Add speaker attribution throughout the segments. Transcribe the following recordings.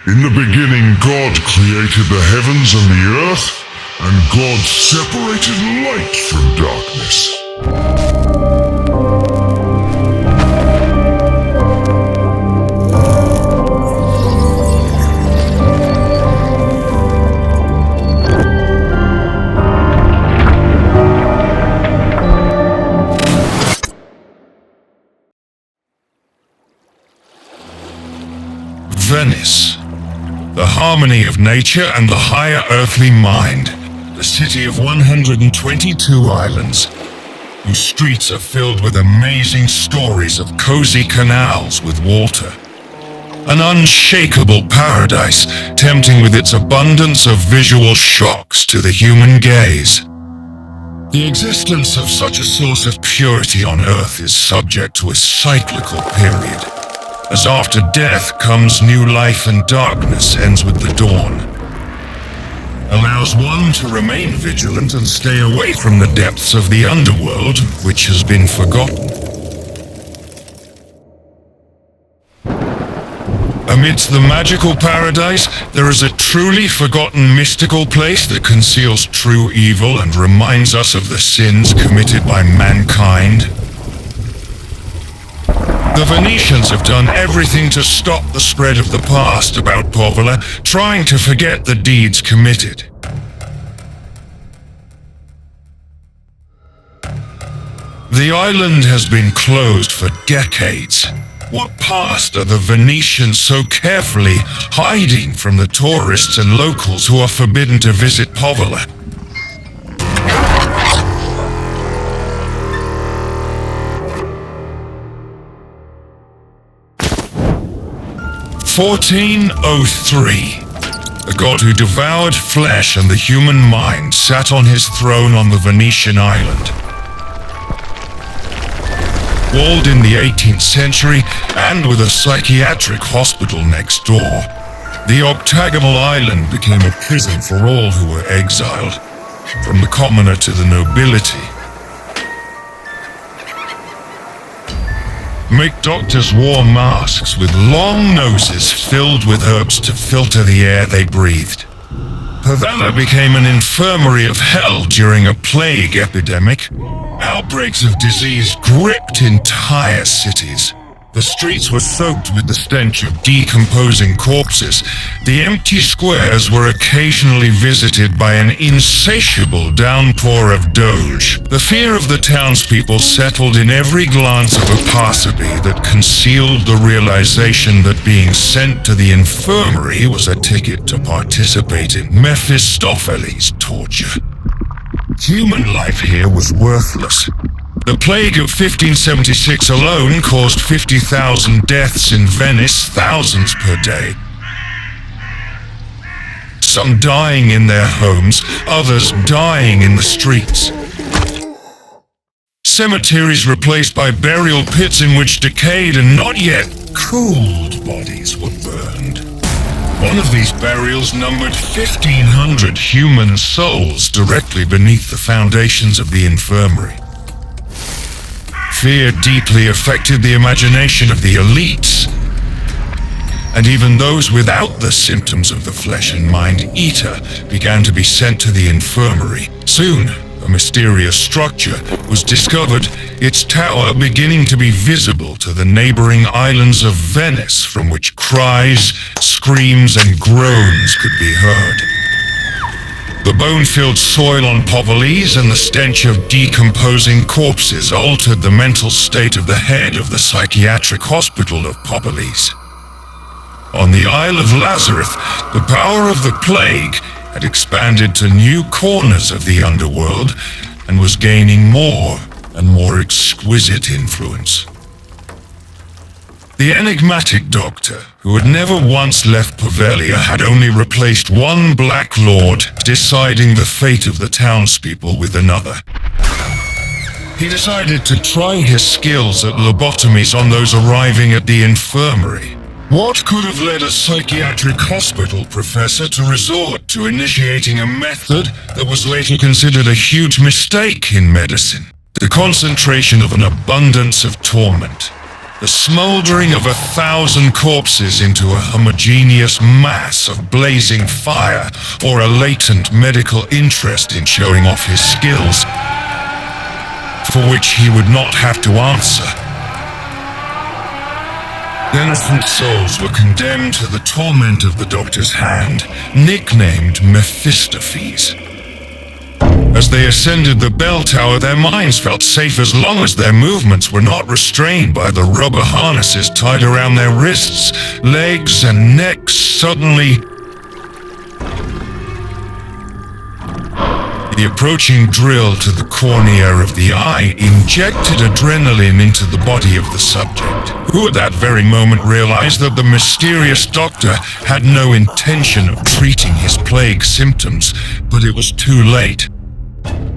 Speaker 1: In the beginning, God created the heavens and the earth, and God separated light from darkness.
Speaker 2: Venice, the harmony of nature and the higher earthly mind, the city of 122 islands, whose streets are filled with amazing stories of cozy canals with water. An unshakable paradise, tempting with its abundance of visual shocks to the human gaze. The existence of such a source of purity on Earth is subject to a cyclical period, as after death comes new life and darkness ends with the dawn. Allows one to remain vigilant and stay away from the depths of the underworld, which has been forgotten. Amidst the magical paradise, there is a truly forgotten mystical place that conceals true evil and reminds us of the sins committed by mankind. The Venetians have done everything to stop the spread of the past about Poveglia, trying to forget the deeds committed. The island has been closed for decades. What past are the Venetians so carefully hiding from the tourists and locals who are forbidden to visit Poveglia? (1403). The god who devoured flesh and the human mind sat on his throne on the Venetian island. Walled in the 18th century and with a psychiatric hospital next door, the octagonal island became a prison for all who were exiled, from the commoner to the nobility. Make doctors wore masks with long noses filled with herbs to filter the air they breathed. Poveglia became an infirmary of hell during a plague epidemic. Outbreaks of disease gripped entire cities. The streets were soaked with the stench of decomposing corpses. The empty squares were occasionally visited by an insatiable downpour of doge. The fear of the townspeople settled in every glance of a passerby that concealed the realization that being sent to the infirmary was a ticket to participate in Mephistopheles' torture. Human life here was worthless. The plague of 1576 alone caused 50,000 deaths in Venice, thousands per day. Some dying in their homes, others dying in the streets. Cemeteries replaced by burial pits in which decayed and not yet cooled bodies were burned. One of these burials numbered 1,500 human souls directly beneath the foundations of the infirmary. Fear deeply affected the imagination of the elites, and even those without the symptoms of the flesh and mind eater began to be sent to the infirmary. Soon, a mysterious structure was discovered, its tower beginning to be visible to the neighboring islands of Venice, from which cries, screams, and groans could be heard. The bone-filled soil on Poveglia and the stench of decomposing corpses altered the mental state of the head of the psychiatric hospital of Poveglia. On the Isle of Lazarus, the power of the plague had expanded to new corners of the underworld and was gaining more and more exquisite influence. The enigmatic doctor, who had never once left Poveglia, had only replaced one Black Lord, deciding the fate of the townspeople with another. He decided to try his skills at lobotomies on those arriving at the infirmary. What could have led a psychiatric hospital professor to resort to initiating a method that was later considered a huge mistake in medicine? The concentration of an abundance of torment. The smoldering of 1,000 corpses into a homogeneous mass of blazing fire, or a latent medical interest in showing off his skills, for which he would not have to answer. Innocent souls were condemned to the torment of the Doctor's hand, nicknamed Mephistopheles. As they ascended the bell tower, their minds felt safe as long as their movements were not restrained by the rubber harnesses tied around their wrists, legs, and necks. Suddenly, the approaching drill to the cornea of the eye injected adrenaline into the body of the subject, who at that very moment realized that the mysterious doctor had no intention of treating his plague symptoms, but it was too late.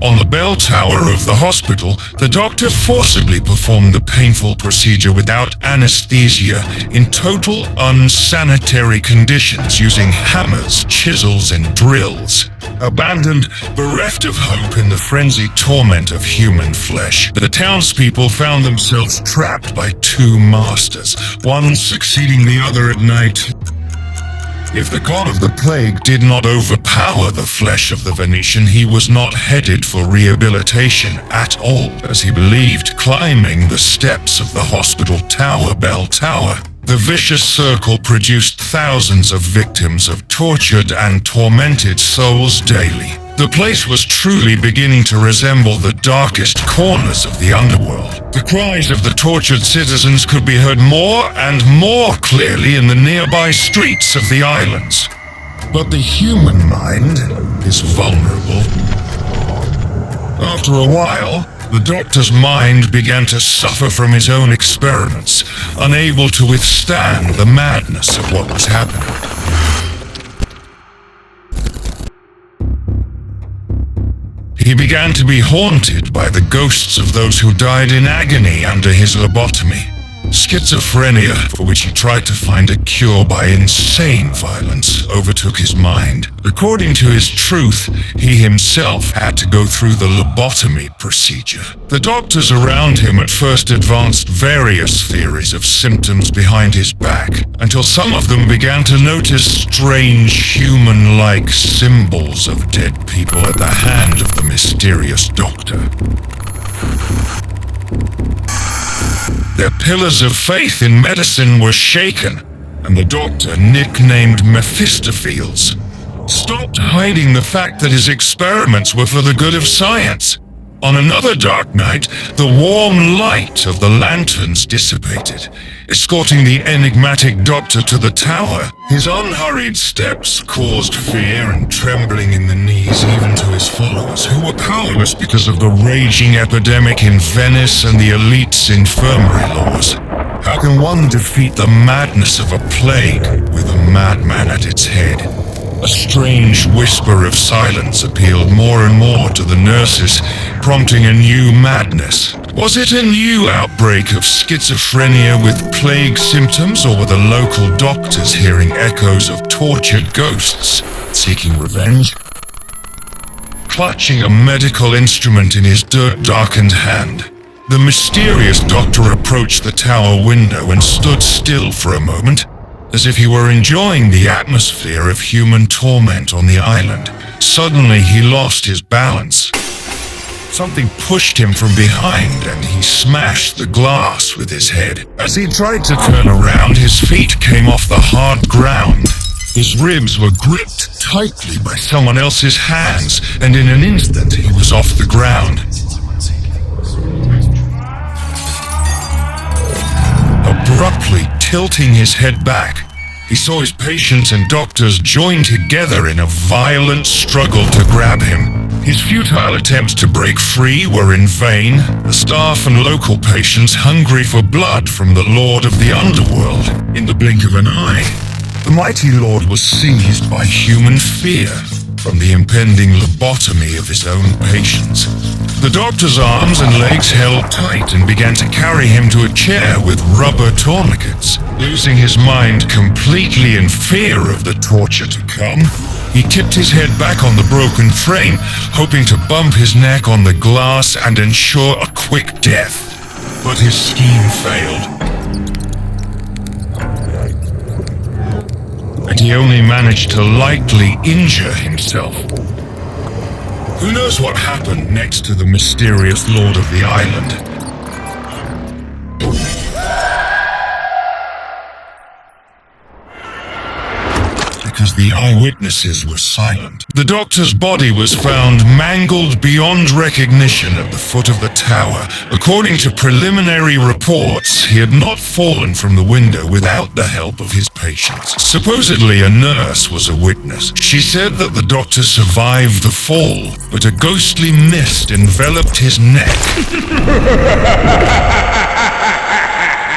Speaker 2: On the bell tower of the hospital, the doctor forcibly performed the painful procedure without anesthesia in total unsanitary conditions, using hammers, chisels, and drills. Abandoned, bereft of hope in the frenzied torment of human flesh, the townspeople found themselves trapped by two masters, one succeeding the other at night. If the god of the plague did not overpower the flesh of the Venetian, he was not headed for rehabilitation at all, as he believed climbing the steps of the hospital bell tower. The vicious circle produced thousands of victims of tortured and tormented souls daily. The place was truly beginning to resemble the darkest corners of the underworld. The cries of the tortured citizens could be heard more and more clearly in the nearby streets of the islands. But the human mind is vulnerable. After a while, the doctor's mind began to suffer from his own experiments, unable to withstand the madness of what was happening. He began to be haunted by the ghosts of those who died in agony under his lobotomy. Schizophrenia, for which he tried to find a cure by insane violence, overtook his mind. According to his truth, he himself had to go through the lobotomy procedure. The doctors around him at first advanced various theories of symptoms behind his back, until some of them began to notice strange human-like symbols of dead people at the hand of the mysterious doctor. Their pillars of faith in medicine were shaken, and the doctor, nicknamed Mephistopheles, stopped hiding the fact that his experiments were for the good of science. On another dark night, the warm light of the lanterns dissipated, escorting the enigmatic doctor to the tower. His unhurried steps caused fear and trembling in the knees even to his followers, who were powerless because of the raging epidemic in Venice and the elite's infirmary laws. How can one defeat the madness of a plague with a madman at its head? A strange whisper of silence appealed more and more to the nurses, prompting a new madness. Was it a new outbreak of schizophrenia with plague symptoms, or were the local doctors hearing echoes of tortured ghosts, seeking revenge? Clutching a medical instrument in his dirt-darkened hand, the mysterious doctor approached the tower window and stood still for a moment, as if he were enjoying the atmosphere of human torment on the island. Suddenly, he lost his balance. Something pushed him from behind, and he smashed the glass with his head. As he tried to turn around, his feet came off the hard ground. His ribs were gripped tightly by someone else's hands, and in an instant, he was off the ground. Abruptly tilting his head back, he saw his patients and doctors join together in a violent struggle to grab him. His futile attempts to break free were in vain. The staff and local patients, hungry for blood from the Lord of the Underworld, in the blink of an eye, the mighty Lord was seized by human fear from the impending lobotomy of his own patients. The doctor's arms and legs held tight and began to carry him to a chair with rubber tourniquets. Losing his mind completely in fear of the torture to come, he tipped his head back on the broken frame, hoping to bump his neck on the glass and ensure a quick death. But his scheme failed. and he only managed to lightly injure himself. Who knows what happened next to the mysterious lord of the island? Because the eyewitnesses were silent. The doctor's body was found mangled beyond recognition at the foot of the tower. According to preliminary reports, he had not fallen from the window without the help of his patients. Supposedly, a nurse was a witness. She said that the doctor survived the fall, but a ghostly mist enveloped his neck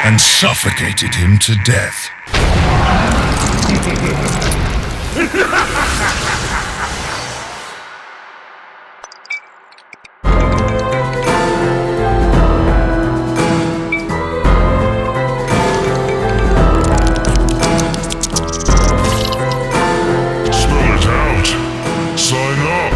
Speaker 2: and suffocated him to death.
Speaker 1: Spell it out. Sign up.